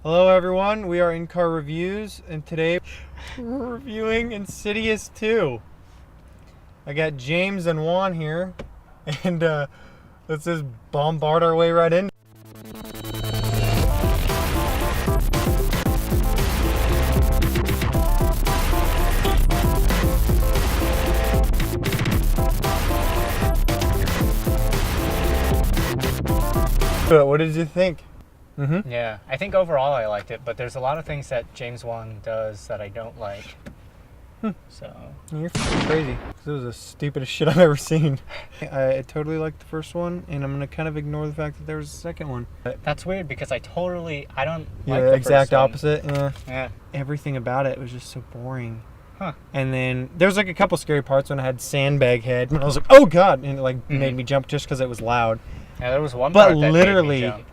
Hello everyone, we are In-Car Reviews, and today we're reviewing Insidious 2. I got James and Juan here, and let's just bombard our way right in. What did you think? Mm-hmm. Yeah, I think overall I liked it, but there's a lot of things that James Wan does that I don't like. So You're crazy. This was the stupidest shit I've ever seen. I totally liked the first one, and I'm gonna kind of ignore the fact that there was a second one. that's weird because I don't like The the exact first one. opposite. Yeah. Everything about it was just so boring. Huh. And then there was like a couple scary parts when I had sandbag head, and I was like, "Oh God!" and it like made me jump just because it was loud. Yeah, there was one But part that literally, made me jump.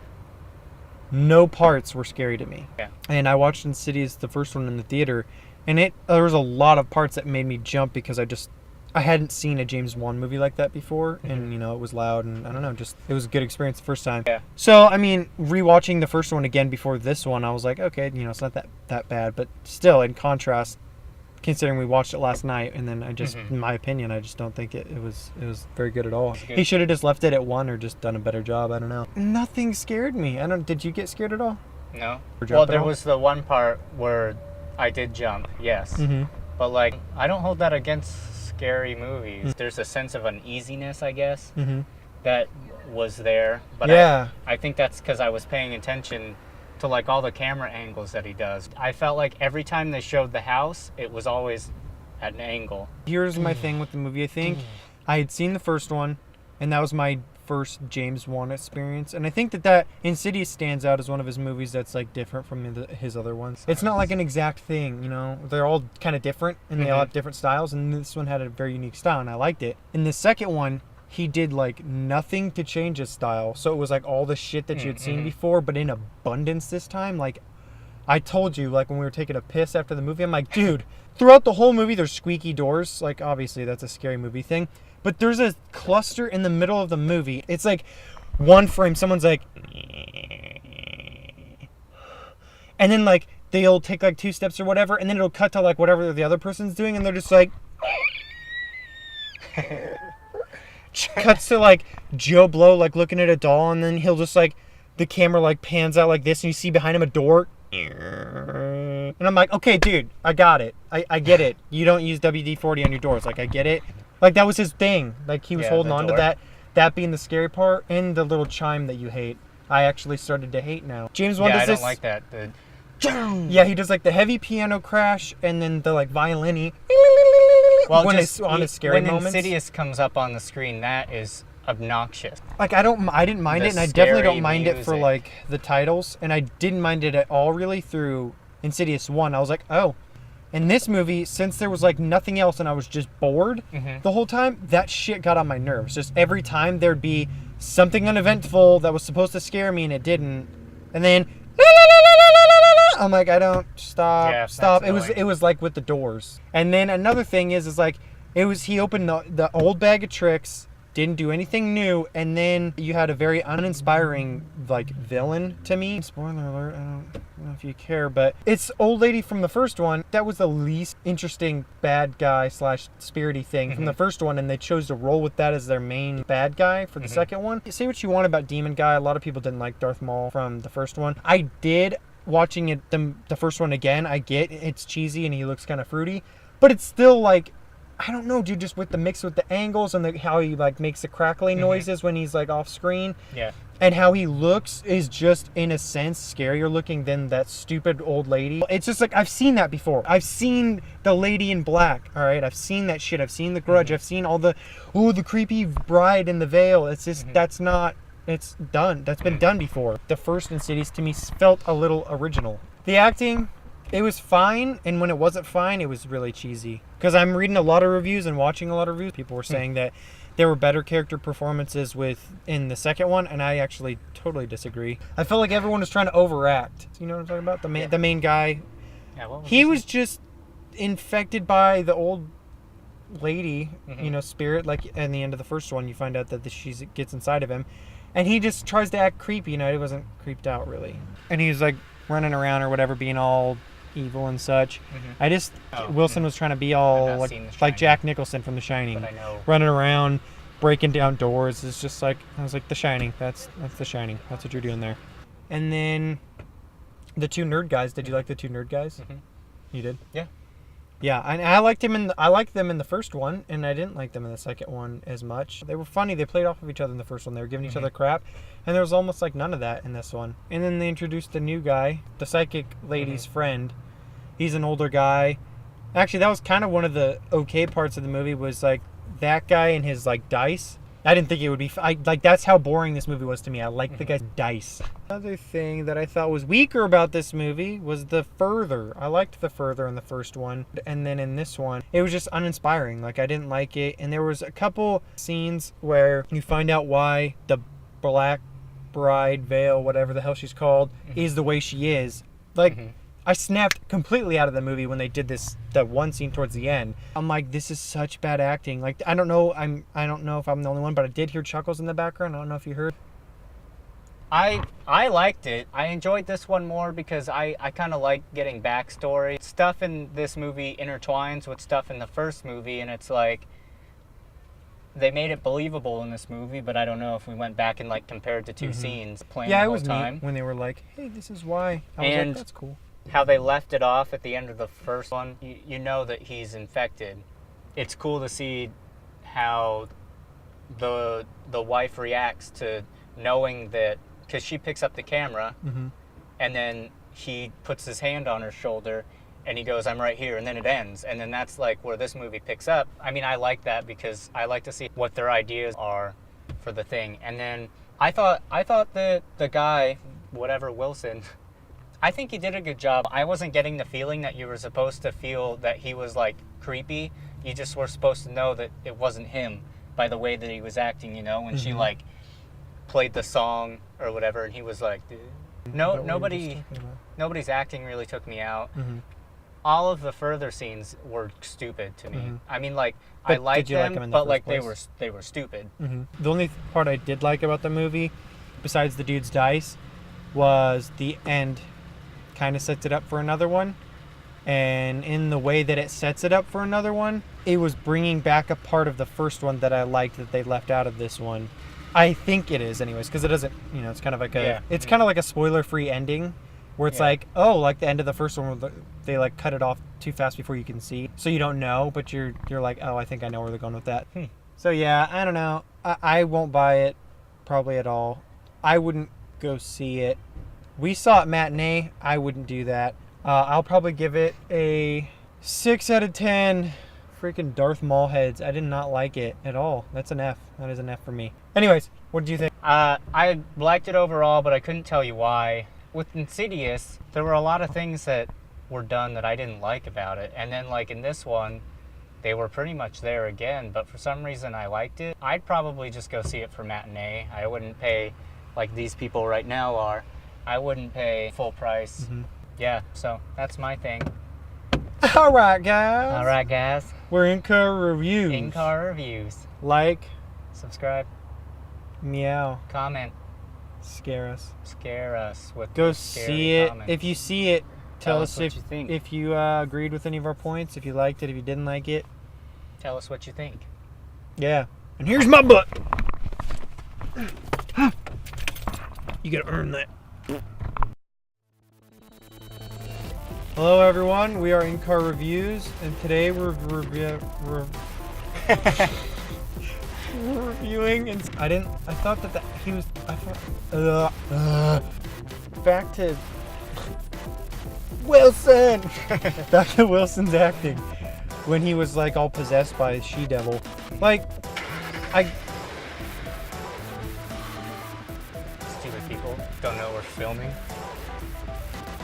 no parts were scary to me. Yeah. And I watched Insidious, the first one, in the theater, and there was a lot of parts that made me jump because I hadn't seen a James Wan movie like that before, and it was loud, and I don't know, just it was a good experience the first time. Yeah. So I mean, rewatching the first one again before this one, I was like, okay, it's not that bad, but still, in contrast, considering we watched it last night, and then I just, in my opinion, I just don't think it was very good at all. Good. He should have just left it at 1 or just done a better job. I don't know. Nothing scared me. Did you get scared at all? No. Or jump Well, at there all? was the one part where I did jump, yes. But like, I don't hold that against scary movies. There's a sense of uneasiness, I guess, that was there. But Yeah. I think that's because I was paying attention to like all the camera angles that he does. I felt like every time they showed the house, it was always at an angle. Here's my thing with the movie. I think I had seen the first one, and that was my first James Wan experience. And I think that Insidious stands out as one of his movies that's like different from his other ones. It's not like an exact thing, They're all kind of different, and they all have different styles. And this one had a very unique style, and I liked it. In the second one, he did like nothing to change his style. So it was like all the shit that you had seen before, but in abundance this time. Like I told you, like when we were taking a piss after the movie, I'm like, dude, throughout the whole movie there's squeaky doors. Like obviously that's a scary movie thing. But there's a cluster in the middle of the movie. It's like one frame, someone's like, and then like they'll take like 2 steps or whatever, and then it'll cut to like whatever the other person's doing, and they're just like cuts to like Joe Blow like looking at a doll, and then he'll just like the camera like pans out like this, and you see behind him a door, and I'm like, okay, dude, I got it. I get it. You don't use WD-40 on your doors. Like I get it. Like that was his thing. Like he was holding on to that being the scary part, and the little chime that you hate. I actually started to hate now. James Wan does this. I don't like that. Yeah, he does like the heavy piano crash, and then the like violin-y. Well, when it's on his scary moments. When Insidious comes up on the screen, that is obnoxious. Like I didn't mind it, and I definitely don't mind it for like the titles, and I didn't mind it at all really through Insidious 1. I was like, oh. In this movie, since there was like nothing else and I was just bored the whole time, that shit got on my nerves. Just every time there'd be something uneventful that was supposed to scare me and it didn't, and then I'm like, I don't stop. It was like with the doors. And then another thing is like he opened the old bag of tricks, didn't do anything new, and then you had a very uninspiring like villain to me. Spoiler alert, I don't know if you care, but it's old lady from the first one. That was the least interesting bad guy / spirity thing from the first one, and they chose to roll with that as their main bad guy for the second one. Say what you want about Demon Guy, a lot of people didn't like Darth Maul from the first one. I did. Watching it the first one again, I get it's cheesy and he looks kind of fruity, but it's still like, I don't know, dude, just with the mix with the angles and how he like makes the crackling noises when he's like off screen. Yeah. And how he looks is just, in a sense, scarier looking than that stupid old lady. It's just like, I've seen that before. I've seen the Lady in Black, all right? I've seen that shit. I've seen The Grudge. I've seen all the creepy bride in the veil. It's just, it's done. That's been done before. The first Insidious to me felt a little original. The acting, it was fine, and when it wasn't fine, it was really cheesy. Because I'm reading a lot of reviews and watching a lot of reviews. People were saying that there were better character performances in the second one, and I actually totally disagree. I felt like everyone was trying to overact. You know what I'm talking about? The main guy. Yeah, he was just infected by the old lady, spirit. Like in the end of the first one, you find out that she gets inside of him, and he just tries to act creepy. He wasn't creeped out really, and he's like running around or whatever, being all evil and such. Mm-hmm. I just Wilson was trying to be all like Jack Nicholson from The Shining, but I know. running around, breaking down doors. It's just like I was like The Shining. That's The Shining. That's what you're doing there. And then the two nerd guys. Did you like the two nerd guys? Mm-hmm. You did? Yeah. Yeah, and I liked them in the first one, and I didn't like them in the second one as much. They were funny. They played off of each other in the first one. They were giving each other crap, and there was almost like none of that in this one. And then they introduced a new guy, the psychic lady's friend. He's an older guy. Actually, that was kind of one of the okay parts of the movie, was like that guy and his like dice. I didn't think it would be... that's how boring this movie was to me. I liked the guy's dice. Another thing that I thought was weaker about this movie was the further. I liked the further in the first one. And then in this one, it was just uninspiring. Like, I didn't like it. And there was a couple scenes where you find out why the Black Bride Veil, whatever the hell she's called, is the way she is. Like... I snapped completely out of the movie when they did that one scene towards the end. I'm like, this is such bad acting. Like, I don't know if I'm the only one, but I did hear chuckles in the background. I don't know if you heard. I liked it. I enjoyed this one more because I kind of like getting backstory. Stuff in this movie intertwines with stuff in the first movie, and it's like they made it believable in this movie, but I don't know if we went back and like compared the two scenes playing the whole time. Yeah, it was neat when they were like, hey, this is why. I was like, that's cool. How they left it off at the end of the first one, you know that he's infected. It's cool to see how the wife reacts to knowing that, because she picks up the camera and then he puts his hand on her shoulder and he goes, I'm right here, and then it ends. And then that's like where this movie picks up. I mean, I like that because I like to see what their ideas are for the thing. And then I thought that the guy, whatever, Wilson, I think he did a good job. I wasn't getting the feeling that you were supposed to feel that he was like creepy. You just were supposed to know that it wasn't him by the way that he was acting, you know, when she like played the song or whatever, and he was like, nobody's acting really took me out. All of the further scenes were stupid to me. I mean, like, but I liked them, but like they were stupid. The only part I did like about the movie, besides the dude's dice, was the end. Kind of sets it up for another one, and in the way that it sets it up for another one, it was bringing back a part of the first one that I liked that they left out of this one. I think it is, anyways, because it doesn't, you know, it's kind of like it's kind of like a spoiler-free ending, where it's like, oh, like the end of the first one, where they like cut it off too fast before you can see, so you don't know, but you're like, oh, I think I know where they're going with that. So yeah, I don't know. I won't buy it, probably at all. I wouldn't go see it. We saw it matinee. I wouldn't do that. I'll probably give it a 6 out of 10. Freaking Darth Maul heads. I did not like it at all. That's an F. That is an F for me. Anyways, what did you think? I liked it overall, but I couldn't tell you why. With Insidious, there were a lot of things that were done that I didn't like about it. And then, like, in this one, they were pretty much there again, but for some reason I liked it. I'd probably just go see it for matinee. I wouldn't pay like these people right now are. I wouldn't pay full price. Yeah, so that's my thing. All right, guys. We're In-Car Reviews. In-Car Reviews. Like. Subscribe. Meow. Comment. Scare us. Scare us with Go see it. Comments. If you see it, tell us what you think. If you agreed with any of our points, if you liked it, if you didn't like it. Tell us what you think. Yeah. And here's my butt. You gotta earn that. Hello everyone, we are In-Car Reviews, and today we're reviewing, and I thought back to Wilson! Back to Wilson's acting, when he was like all possessed by a she-devil. Like, Stupid people don't know we're filming.